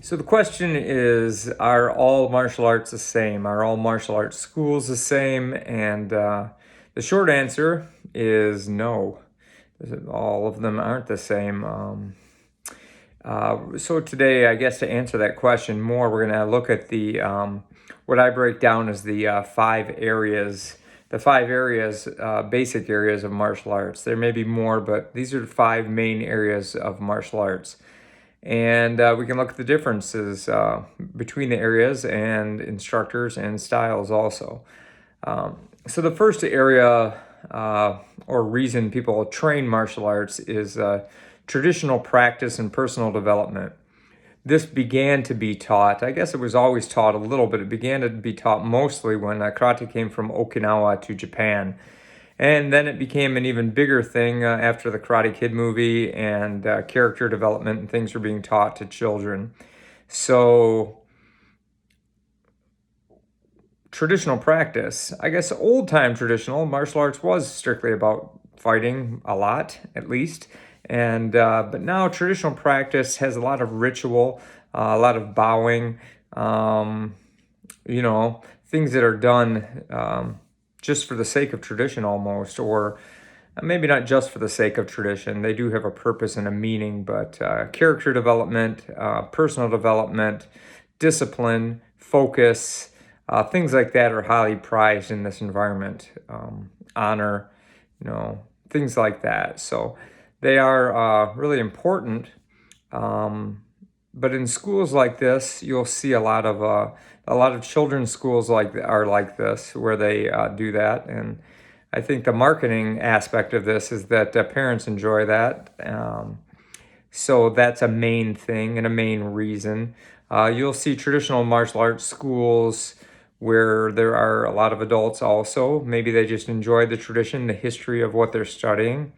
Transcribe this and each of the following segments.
So the question is, are all martial arts the same? Are all martial arts schools the same? And the short answer is no. All of them aren't the same. So today, I guess to answer that question more, we're going to look at the what I break down as the five areas, basic areas of martial arts. There may be more, but these are the five main areas of martial arts. And we can look at the differences between the areas and instructors and styles also. So the first area or reason people train martial arts is traditional practice and personal development. This began to be taught, I guess it was always taught a little, but it began to be taught mostly when karate came from Okinawa to Japan. And then it became an even bigger thing after the Karate Kid movie, and character development and things were being taught to children. So traditional practice, I guess old time traditional martial arts was strictly about fighting a lot, at least. And but now traditional practice has a lot of ritual, a lot of bowing, things that are done just for the sake of tradition almost, or maybe not just for the sake of tradition. They do have a purpose and a meaning, but character development, personal development, discipline, focus, things like that are highly prized in this environment. Honor, things like that. So they are really important. But in schools like this, you'll see a lot of children's schools are like this, where they do that. And I think the marketing aspect of this is that parents enjoy that. So that's a main thing and a main reason. You'll see traditional martial arts schools where there are a lot of adults also. Maybe they just enjoy the tradition, the history of what they're studying.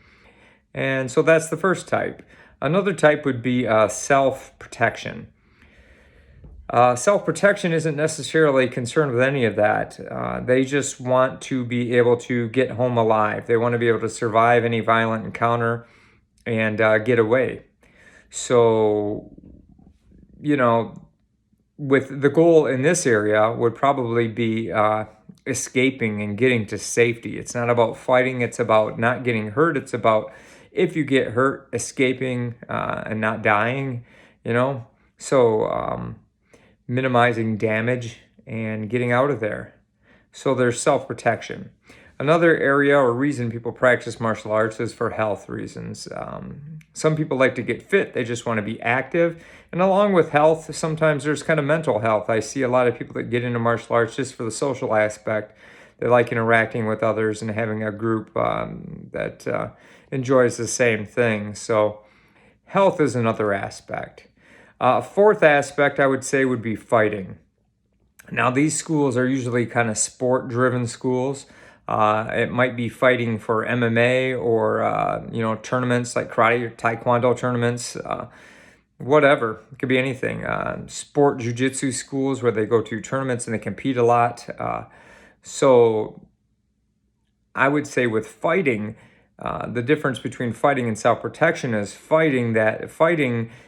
And so that's the first type. Another type would be self-protection. Self-protection isn't necessarily concerned with any of that. They just want to be able to get home alive. They want to be able to survive any violent encounter and get away. So, with the goal in this area would probably be escaping and getting to safety. It's not about fighting. It's about not getting hurt. It's about, if you get hurt, escaping and not dying, So minimizing damage and getting out of there. So there's self-protection. Another area or reason people practice martial arts is for health reasons. Some people like to get fit. They just want to be active. And along with health, sometimes there's kind of mental health. I see a lot of people that get into martial arts just for the social aspect. They like interacting with others and having a group that enjoys the same thing. So health is another aspect. Fourth aspect, I would say, would be fighting. Now, these schools are usually kind of sport-driven schools. It might be fighting for MMA or, tournaments like karate or taekwondo tournaments, whatever. It could be anything. Sport jiu-jitsu schools where they go to tournaments and they compete a lot. So I would say with fighting, the difference between fighting and self-protection is fighting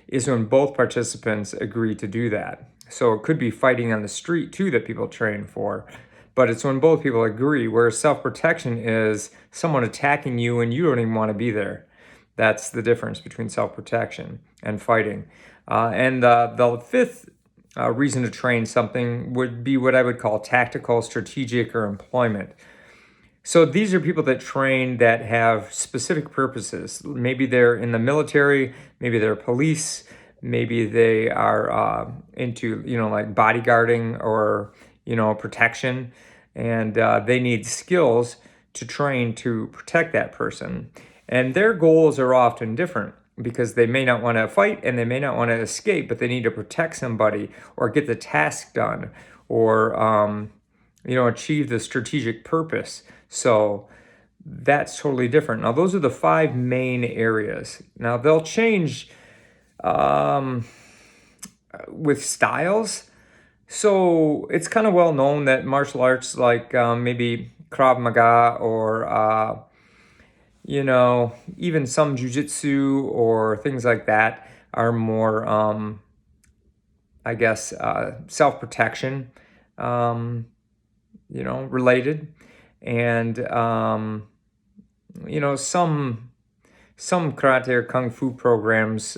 is when both participants agree to do that. So it could be fighting on the street too that people train for, but it's when both people agree, whereas self-protection is someone attacking you and you don't even want to be there. That's the difference between self-protection and fighting. And the fifth reason to train something would be what I would call tactical, strategic, or employment. So these are people that train that have specific purposes. Maybe they're in the military, maybe they're police, maybe they are into, like bodyguarding or, protection. And they need skills to train to protect that person. And their goals are often different because they may not want to fight and they may not want to escape, but they need to protect somebody or get the task done or, achieve the strategic purpose. So that's totally different. Now, those are the five main areas. Now, they'll change with styles. So it's kind of well known that martial arts like maybe Krav Maga or, even some jiu-jitsu or things like that are more I guess, self-protection, related. And, some karate or kung fu programs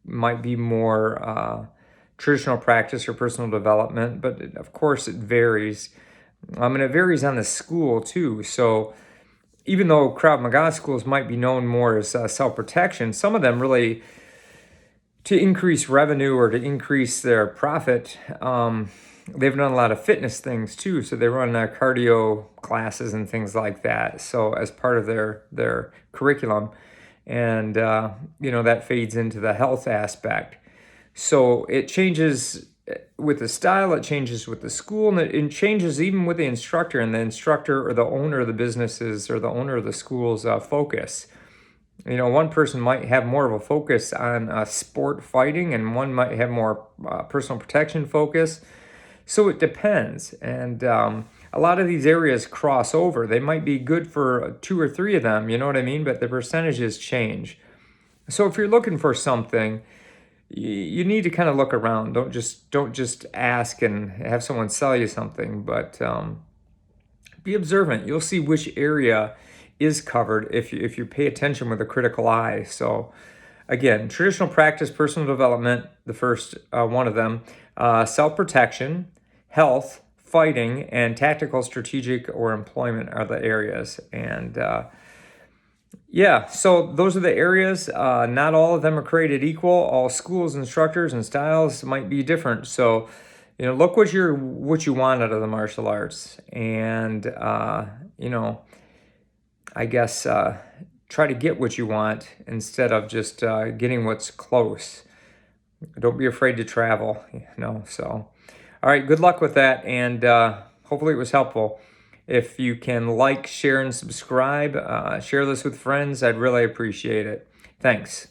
might be more traditional practice or personal development, but of course it varies. And it varies on the school too. So even though Krav Maga schools might be known more as self-protection, some of them really, to increase revenue or to increase their profit, they've done a lot of fitness things too. So they run cardio classes and things like that. So as part of their curriculum, and that fades into the health aspect. So it changes with the style, it changes with the school, and it changes even with the instructor and the instructor or the owner of the businesses or the owner of the school's focus. One person might have more of a focus on sport fighting, and one might have more personal protection focus. So it depends. And a lot of these areas cross over. They might be good for 2 or 3 of them, you know what I mean? But the percentages change. So if you're looking for something, you need to kind of look around. Don't just ask and have someone sell you something, but be observant. You'll see which area is covered if you pay attention with a critical eye. So again, traditional practice, personal development, the first one of them, self-protection, health, fighting, and tactical, strategic, or employment are the areas. And so those are the areas. Not all of them are created equal. All schools, instructors, and styles might be different. So, look what you want out of the martial arts, and I guess try to get what you want instead of just getting what's close. Don't be afraid to travel. So, all right. Good luck with that, and hopefully it was helpful. If you can like, share, and subscribe, share this with friends, I'd really appreciate it. Thanks.